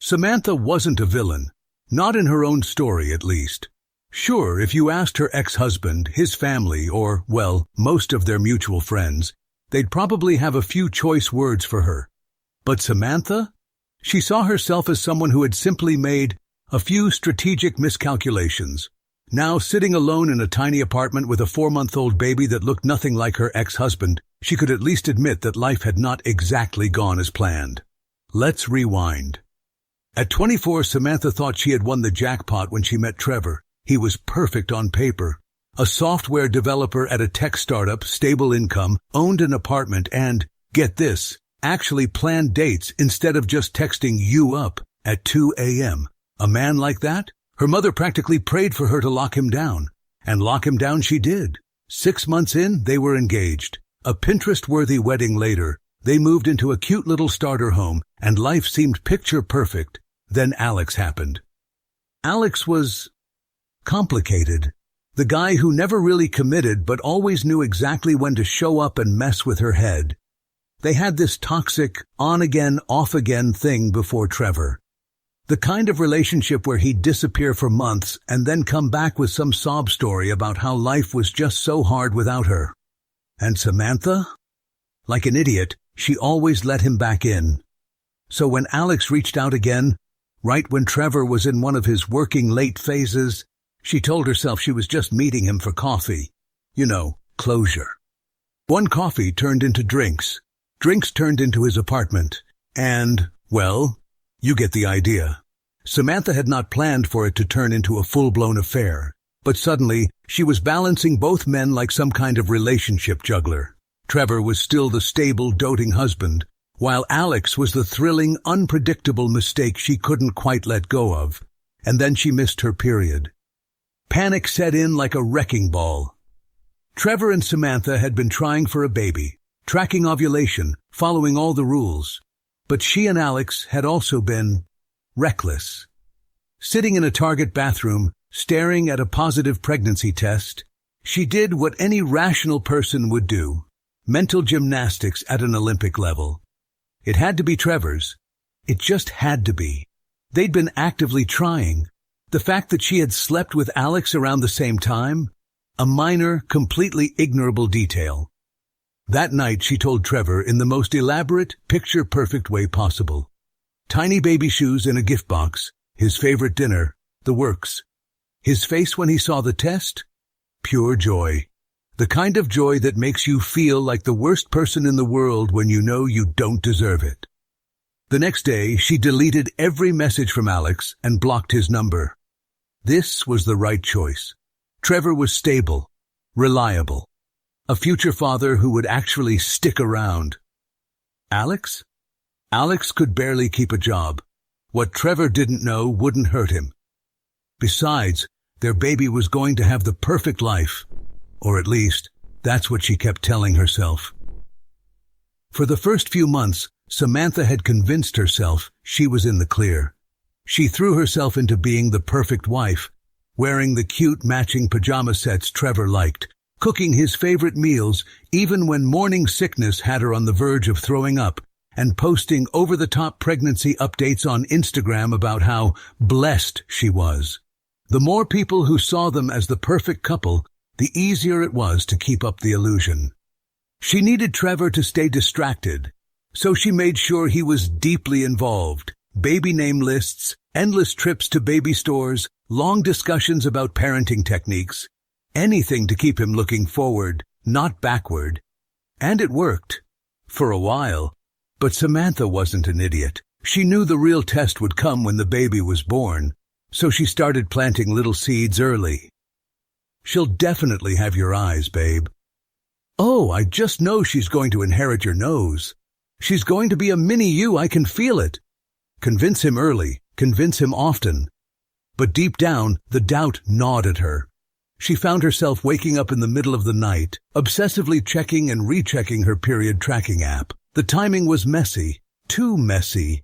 Samantha wasn't a villain. Not in her own story, at least. Sure, if you asked her ex-husband, his family, or, well, most of their mutual friends, they'd probably have a few choice words for her. But Samantha? She saw herself as someone who had simply made a few strategic miscalculations. Now, sitting alone in a tiny apartment with a 4-month-old baby that looked nothing like her ex-husband, she could at least admit that life had not exactly gone as planned. Let's rewind. At 24, Samantha thought she had won the jackpot when she met Trevor. He was perfect on paper. A software developer at a tech startup, stable income, owned an apartment and, get this, actually planned dates instead of just texting you up at 2 a.m. A man like that? Her mother practically prayed for her to lock him down. And lock him down she did. 6 months in, they were engaged. A Pinterest-worthy wedding later, they moved into a cute little starter home, and life seemed picture perfect. Then Alex happened. Alex was complicated. The guy who never really committed but always knew exactly when to show up and mess with her head. They had this toxic, on-again, off-again thing before Trevor. The kind of relationship where he'd disappear for months and then come back with some sob story about how life was just so hard without her. And Samantha? Like an idiot, she always let him back in. So when Alex reached out again, right when Trevor was in one of his working late phases, she told herself she was just meeting him for coffee. You know, closure. One coffee turned into drinks. Drinks turned into his apartment. And, well, you get the idea. Samantha had not planned for it to turn into a full-blown affair. But suddenly, she was balancing both men like some kind of relationship juggler. Trevor was still the stable, doting husband, while Alex was the thrilling, unpredictable mistake she couldn't quite let go of. And then she missed her period. Panic set in like a wrecking ball. Trevor and Samantha had been trying for a baby, tracking ovulation, following all the rules. But she and Alex had also been reckless. Sitting in a Target bathroom, staring at a positive pregnancy test, she did what any rational person would do. Mental gymnastics at an Olympic level. It had to be Trevor's. It just had to be. They'd been actively trying. The fact that she had slept with Alex around the same time? A minor, completely ignorable detail. That night she told Trevor in the most elaborate, picture-perfect way possible. Tiny baby shoes in a gift box, his favorite dinner, the works. His face when he saw the test? Pure joy. The kind of joy that makes you feel like the worst person in the world when you know you don't deserve it. The next day, she deleted every message from Alex and blocked his number. This was the right choice. Trevor was stable, reliable, a future father who would actually stick around. Alex? Alex could barely keep a job. What Trevor didn't know wouldn't hurt him. Besides, their baby was going to have the perfect life. Or at least, that's what she kept telling herself. For the first few months, Samantha had convinced herself she was in the clear. She threw herself into being the perfect wife, wearing the cute matching pajama sets Trevor liked, cooking his favorite meals even when morning sickness had her on the verge of throwing up, and posting over-the-top pregnancy updates on Instagram about how blessed she was. The more people who saw them as the perfect couple, the easier it was to keep up the illusion. She needed Trevor to stay distracted, so she made sure he was deeply involved. Baby name lists, endless trips to baby stores, long discussions about parenting techniques, anything to keep him looking forward, not backward. And it worked. For a while. But Samantha wasn't an idiot. She knew the real test would come when the baby was born, so she started planting little seeds early. She'll definitely have your eyes, babe. Oh, I just know she's going to inherit your nose. She's going to be a mini you, I can feel it. Convince him early, convince him often. But deep down, the doubt gnawed at her. She found herself waking up in the middle of the night, obsessively checking and rechecking her period tracking app. The timing was messy, too messy.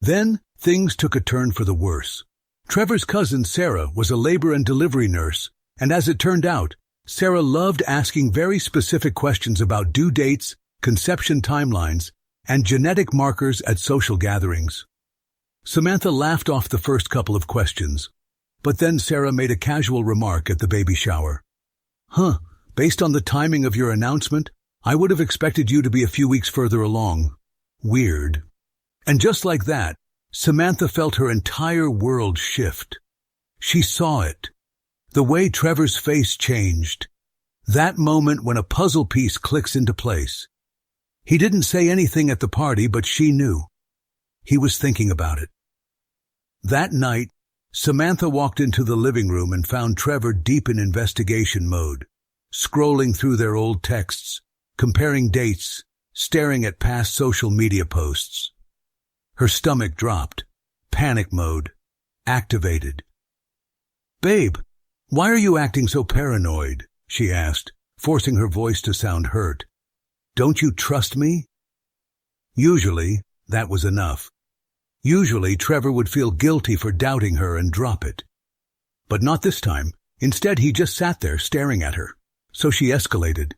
Then, things took a turn for the worse. Trevor's cousin Sarah was a labor and delivery nurse, and as it turned out, Sarah loved asking very specific questions about due dates, conception timelines, and genetic markers at social gatherings. Samantha laughed off the first couple of questions, but then Sarah made a casual remark at the baby shower. Based on the timing of your announcement, I would have expected you to be a few weeks further along. Weird. And just like that, Samantha felt her entire world shift. She saw it. The way Trevor's face changed. That moment when a puzzle piece clicks into place. He didn't say anything at the party, but she knew. He was thinking about it. That night, Samantha walked into the living room and found Trevor deep in investigation mode, scrolling through their old texts, comparing dates, staring at past social media posts. Her stomach dropped. Panic mode. Activated. "Babe, why are you acting so paranoid?" she asked, forcing her voice to sound hurt. "Don't you trust me?" Usually, that was enough. Usually, Trevor would feel guilty for doubting her and drop it. But not this time. Instead, he just sat there staring at her. So she escalated.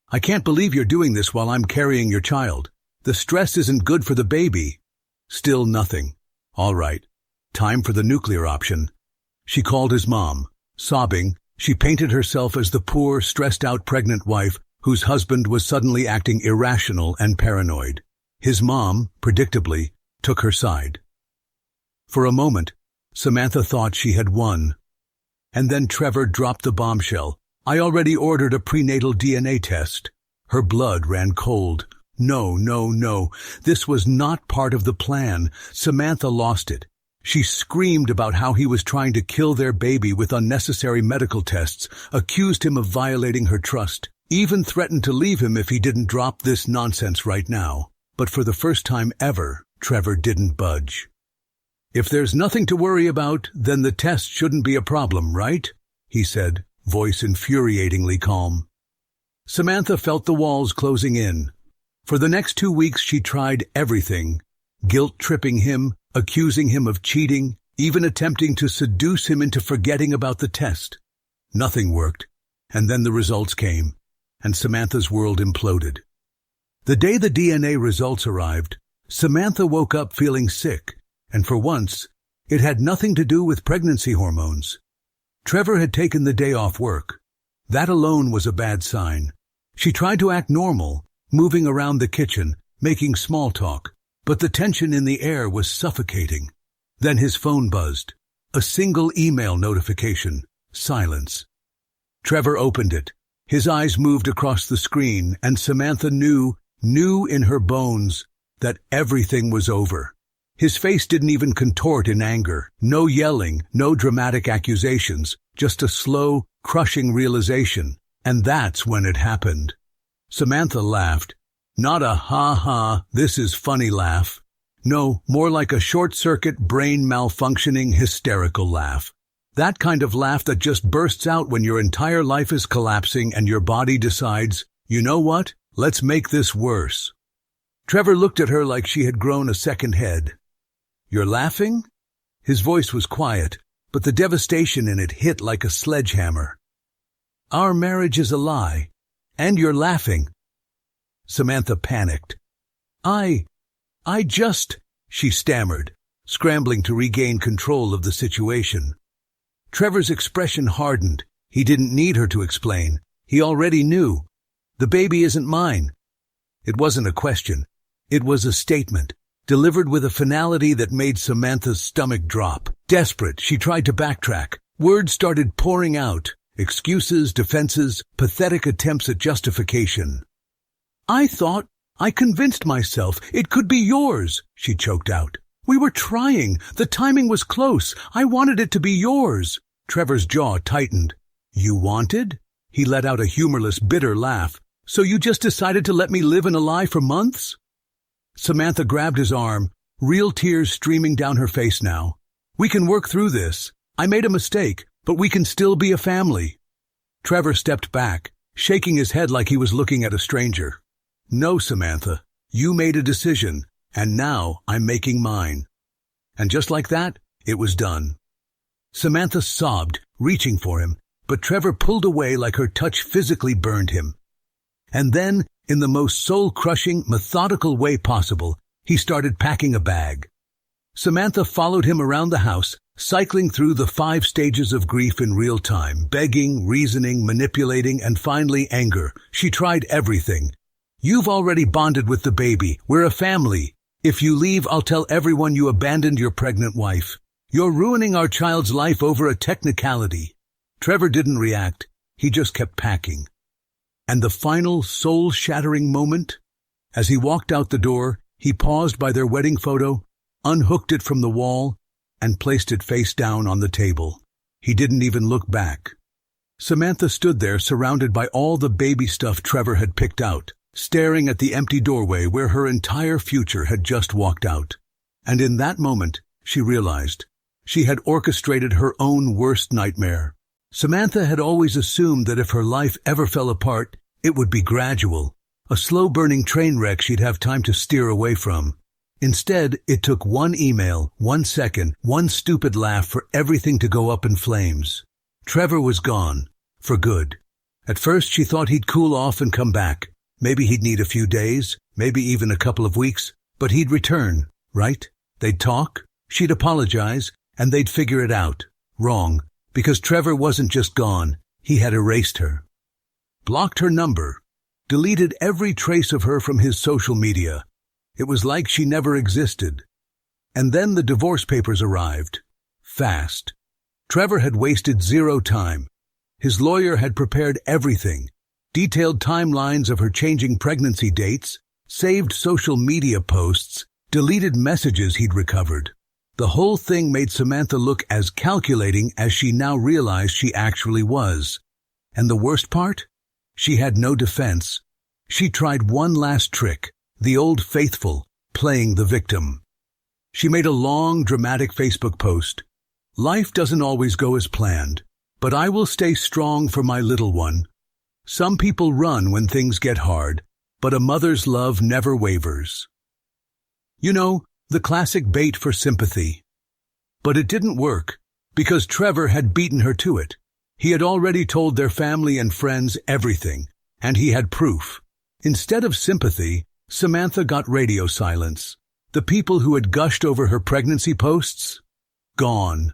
"I can't believe you're doing this while I'm carrying your child. The stress isn't good for the baby." Still nothing. All right. Time for the nuclear option. She called his mom. Sobbing, she painted herself as the poor, stressed-out pregnant wife whose husband was suddenly acting irrational and paranoid. His mom, predictably, took her side. For a moment, Samantha thought she had won. And then Trevor dropped the bombshell. "I already ordered a prenatal DNA test." Her blood ran cold. No. This was not part of the plan. Samantha lost it. She screamed about how he was trying to kill their baby with unnecessary medical tests, accused him of violating her trust, even threatened to leave him if he didn't drop this nonsense right now. But for the first time ever, Trevor didn't budge. "If there's nothing to worry about, then the test shouldn't be a problem, right?" he said, voice infuriatingly calm. Samantha felt the walls closing in. For the next 2 weeks she tried everything, guilt-tripping him, accusing him of cheating, even attempting to seduce him into forgetting about the test. Nothing worked, and then the results came, and Samantha's world imploded. The day the DNA results arrived, Samantha woke up feeling sick, and for once, it had nothing to do with pregnancy hormones. Trevor had taken the day off work. That alone was a bad sign. She tried to act normal, moving around the kitchen, making small talk, but the tension in the air was suffocating. Then his phone buzzed. A single email notification. Silence. Trevor opened it. His eyes moved across the screen, and Samantha knew in her bones, that everything was over. His face didn't even contort in anger. No yelling, no dramatic accusations, just a slow, crushing realization. And that's when it happened. Samantha laughed. Not a ha-ha, this is funny laugh. No, more like a short-circuit, brain-malfunctioning, hysterical laugh. That kind of laugh that just bursts out when your entire life is collapsing and your body decides, you know what, let's make this worse. Trevor looked at her like she had grown a second head. "You're laughing?" His voice was quiet, but the devastation in it hit like a sledgehammer. "Our marriage is a lie, and you're laughing." Samantha panicked. I just, she stammered, scrambling to regain control of the situation. Trevor's expression hardened. He didn't need her to explain. He already knew. "The baby isn't mine." It wasn't a question. It was a statement, delivered with a finality that made Samantha's stomach drop. Desperate, she tried to backtrack. Words started pouring out. Excuses, defenses, pathetic attempts at justification. I convinced myself it could be yours," she choked out. "We were trying. The timing was close. I wanted it to be yours." Trevor's jaw tightened. "You wanted?" He let out a humorless, bitter laugh. "So you just decided to let me live in a lie for months?" Samantha grabbed his arm, real tears streaming down her face now. "We can work through this. I made a mistake, but we can still be a family." Trevor stepped back, shaking his head like he was looking at a stranger. "No, Samantha, you made a decision, and now I'm making mine." And just like that, it was done. Samantha sobbed, reaching for him, but Trevor pulled away like her touch physically burned him. And then, in the most soul-crushing, methodical way possible, he started packing a bag. Samantha followed him around the house, cycling through the 5 stages of grief in real time, begging, reasoning, manipulating, and finally anger. She tried everything. "You've already bonded with the baby. We're a family. If you leave, I'll tell everyone you abandoned your pregnant wife. You're ruining our child's life over a technicality." Trevor didn't react. He just kept packing. And the final soul-shattering moment? As he walked out the door, he paused by their wedding photo, unhooked it from the wall, and placed it face down on the table. He didn't even look back. Samantha stood there surrounded by all the baby stuff Trevor had picked out, staring at the empty doorway where her entire future had just walked out. And in that moment, she realized she had orchestrated her own worst nightmare. Samantha had always assumed that if her life ever fell apart, it would be gradual, a slow-burning train wreck she'd have time to steer away from. Instead, it took one email, 1 second, one stupid laugh for everything to go up in flames. Trevor was gone, for good. At first, she thought he'd cool off and come back. Maybe he'd need a few days, maybe even a couple of weeks, but he'd return, right? They'd talk, she'd apologize, and they'd figure it out. Wrong, because Trevor wasn't just gone, he had erased her. Blocked her number, deleted every trace of her from his social media. It was like she never existed. And then the divorce papers arrived. Fast. Trevor had wasted 0 time. His lawyer had prepared everything. Detailed timelines of her changing pregnancy dates, saved social media posts, deleted messages he'd recovered. The whole thing made Samantha look as calculating as she now realized she actually was. And the worst part? She had no defense. She tried one last trick, the old faithful, playing the victim. She made a long, dramatic Facebook post. "Life doesn't always go as planned, but I will stay strong for my little one. Some people run when things get hard, but a mother's love never wavers." You know, the classic bait for sympathy. But it didn't work, because Trevor had beaten her to it. He had already told their family and friends everything, and he had proof. Instead of sympathy, Samantha got radio silence. The people who had gushed over her pregnancy posts? Gone.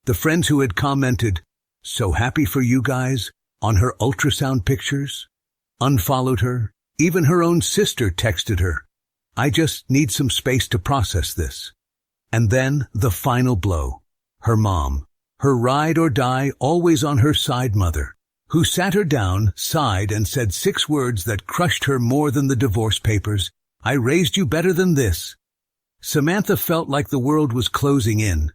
The friends who had commented, "So happy for you guys," on her ultrasound pictures? Unfollowed her. Even her own sister texted her, "I just need some space to process this." And then the final blow. Her mom. Her ride-or-die, always on her side mother, who sat her down, sighed, and said 6 words that crushed her more than the divorce papers. "I raised you better than this." Samantha felt like the world was closing in.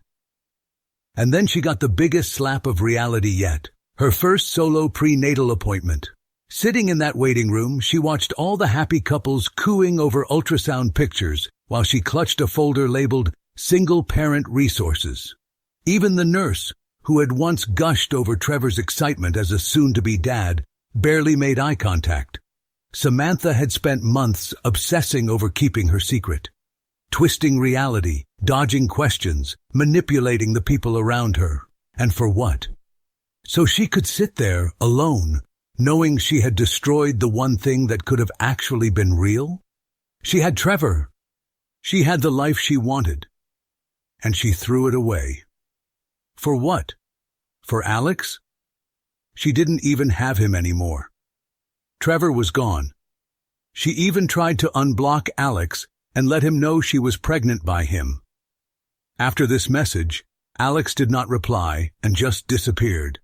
And then she got the biggest slap of reality yet. Her first solo prenatal appointment. Sitting in that waiting room, she watched all the happy couples cooing over ultrasound pictures while she clutched a folder labeled Single Parent Resources. Even the nurse, who had once gushed over Trevor's excitement as a soon-to-be dad, barely made eye contact. Samantha had spent months obsessing over keeping her secret, twisting reality, dodging questions, manipulating the people around her. And for what? So she could sit there, alone, knowing she had destroyed the one thing that could have actually been real? She had Trevor. She had the life she wanted. And she threw it away. For what? For Alex? She didn't even have him anymore. Trevor was gone. She even tried to unblock Alex and let him know she was pregnant by him. After this message, Alex did not reply and just disappeared.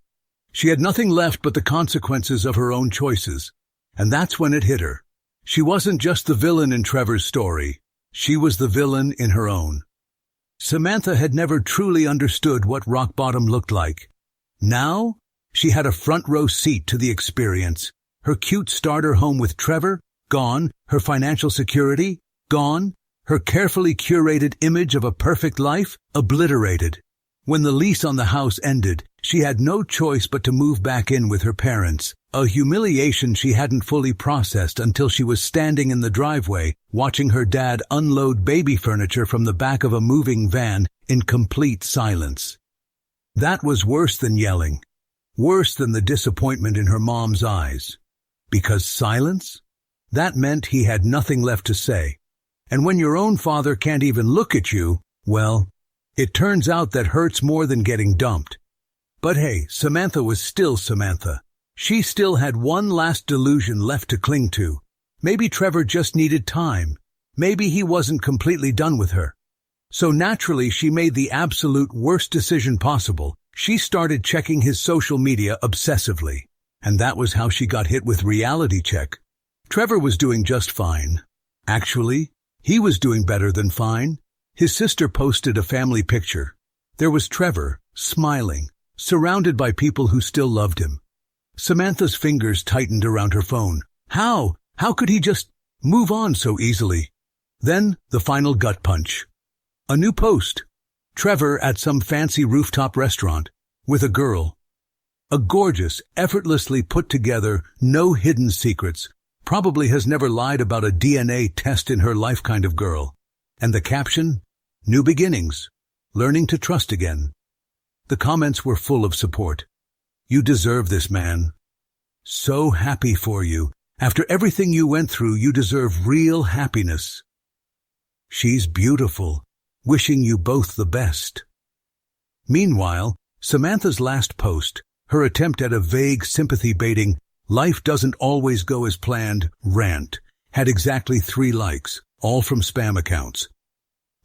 She had nothing left but the consequences of her own choices, and that's when it hit her. She wasn't just the villain in Trevor's story. She was the villain in her own. Samantha had never truly understood what rock bottom looked like. Now, she had a front-row seat to the experience. Her cute starter home with Trevor, gone. Her financial security, gone. Her carefully curated image of a perfect life, obliterated. When the lease on the house ended, she had no choice but to move back in with her parents, a humiliation she hadn't fully processed until she was standing in the driveway, watching her dad unload baby furniture from the back of a moving van in complete silence. That was worse than yelling, worse than the disappointment in her mom's eyes. Because silence? That meant he had nothing left to say. And when your own father can't even look at you, Well, it turns out that hurts more than getting dumped. But hey, Samantha was still Samantha. She still had one last delusion left to cling to. Maybe Trevor just needed time. Maybe he wasn't completely done with her. So naturally, she made the absolute worst decision possible. She started checking his social media obsessively. And that was how she got hit with reality check. Trevor was doing just fine. Actually, he was doing better than fine. His sister posted a family picture. There was Trevor, smiling, surrounded by people who still loved him. Samantha's fingers tightened around her phone. How could he just move on so easily? Then, the final gut punch. A new post. Trevor at some fancy rooftop restaurant, with a girl. A gorgeous, effortlessly put together, no hidden secrets, probably has never lied about a DNA test in her life kind of girl. And the caption? New beginnings. Learning to trust again. The comments were full of support. You deserve this, man. So happy for you. After everything you went through, you deserve real happiness. She's beautiful. Wishing you both the best. Meanwhile, Samantha's last post, her attempt at a vague sympathy-baiting, life doesn't always go as planned, rant, had exactly 3 likes, all from spam accounts.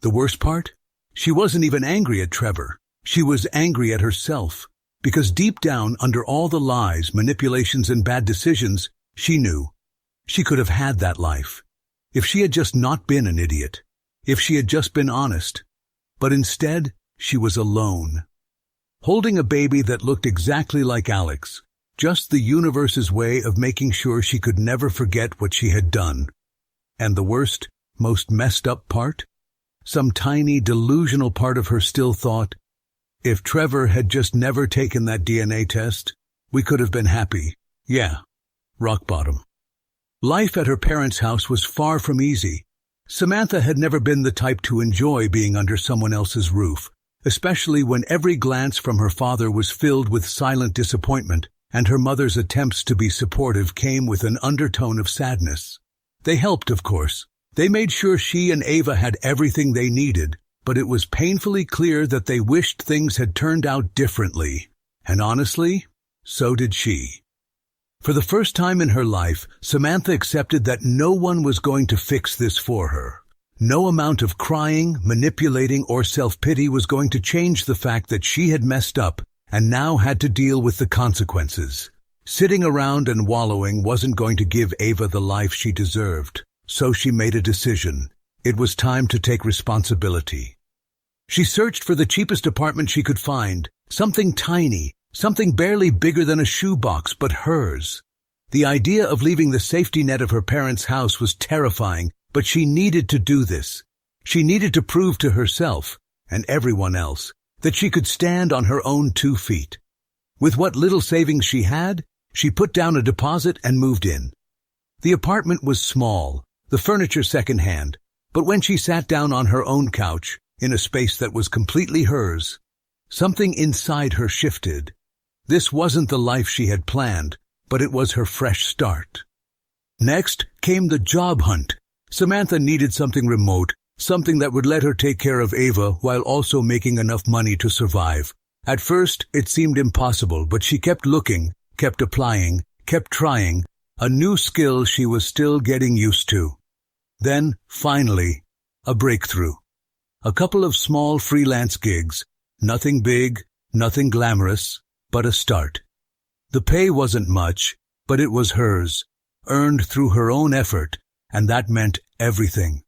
The worst part? She wasn't even angry at Trevor. She was angry at herself, because deep down, under all the lies, manipulations, and bad decisions, she knew she could have had that life. If she had just not been an idiot. If she had just been honest. But instead, she was alone. Holding a baby that looked exactly like Alex. Just the universe's way of making sure she could never forget what she had done. And the worst, most messed up part? Some tiny, delusional part of her still thought, if Trevor had just never taken that DNA test, we could have been happy. Yeah, rock bottom. Life at her parents' house was far from easy. Samantha had never been the type to enjoy being under someone else's roof, especially when every glance from her father was filled with silent disappointment, and her mother's attempts to be supportive came with an undertone of sadness. They helped, of course. They made sure she and Ava had everything they needed, but it was painfully clear that they wished things had turned out differently. And honestly, so did she. For the first time in her life, Samantha accepted that no one was going to fix this for her. No amount of crying, manipulating, or self-pity was going to change the fact that she had messed up and now had to deal with the consequences. Sitting around and wallowing wasn't going to give Ava the life she deserved, so she made a decision. It was time to take responsibility. She searched for the cheapest apartment she could find, something tiny, something barely bigger than a shoebox, but hers. The idea of leaving the safety net of her parents' house was terrifying, but she needed to do this. She needed to prove to herself, and everyone else, that she could stand on her own 2 feet. With what little savings she had, she put down a deposit and moved in. The apartment was small, the furniture second-hand, but when she sat down on her own couch, in a space that was completely hers, something inside her shifted. This wasn't the life she had planned, but it was her fresh start. Next came the job hunt. Samantha needed something remote, something that would let her take care of Ava while also making enough money to survive. At first, it seemed impossible, but she kept looking, kept applying, kept trying, a new skill she was still getting used to. Then, finally, a breakthrough. A couple of small freelance gigs, nothing big, nothing glamorous, but a start. The pay wasn't much, but it was hers, earned through her own effort, and that meant everything.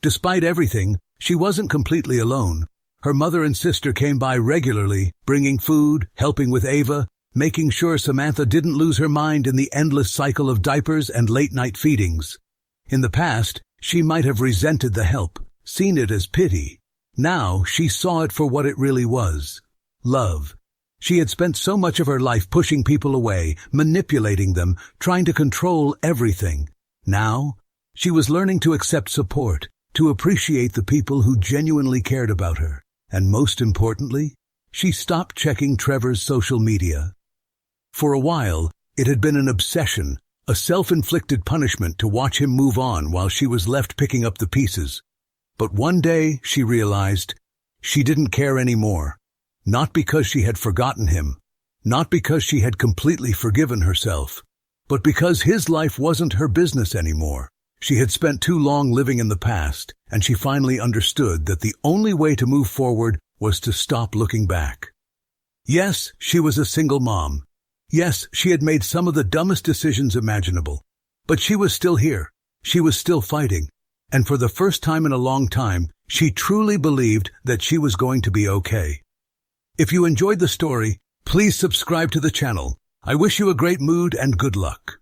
Despite everything, she wasn't completely alone. Her mother and sister came by regularly, bringing food, helping with Ava, making sure Samantha didn't lose her mind in the endless cycle of diapers and late-night feedings. In the past, she might have resented the help, seen it as pity. Now, she saw it for what it really was. Love. She had spent so much of her life pushing people away, manipulating them, trying to control everything. Now, she was learning to accept support, to appreciate the people who genuinely cared about her. And most importantly, she stopped checking Trevor's social media. For a while, it had been an obsession, a self-inflicted punishment to watch him move on while she was left picking up the pieces. But one day she realized she didn't care anymore. Not because she had forgotten him, not because she had completely forgiven herself, but because his life wasn't her business anymore. She had spent too long living in the past, and she finally understood that the only way to move forward was to stop looking back. Yes, she was a single mom. Yes, she had made some of the dumbest decisions imaginable. But she was still here. She was still fighting. And for the first time in a long time, she truly believed that she was going to be okay. If you enjoyed the story, please subscribe to the channel. I wish you a great mood and good luck.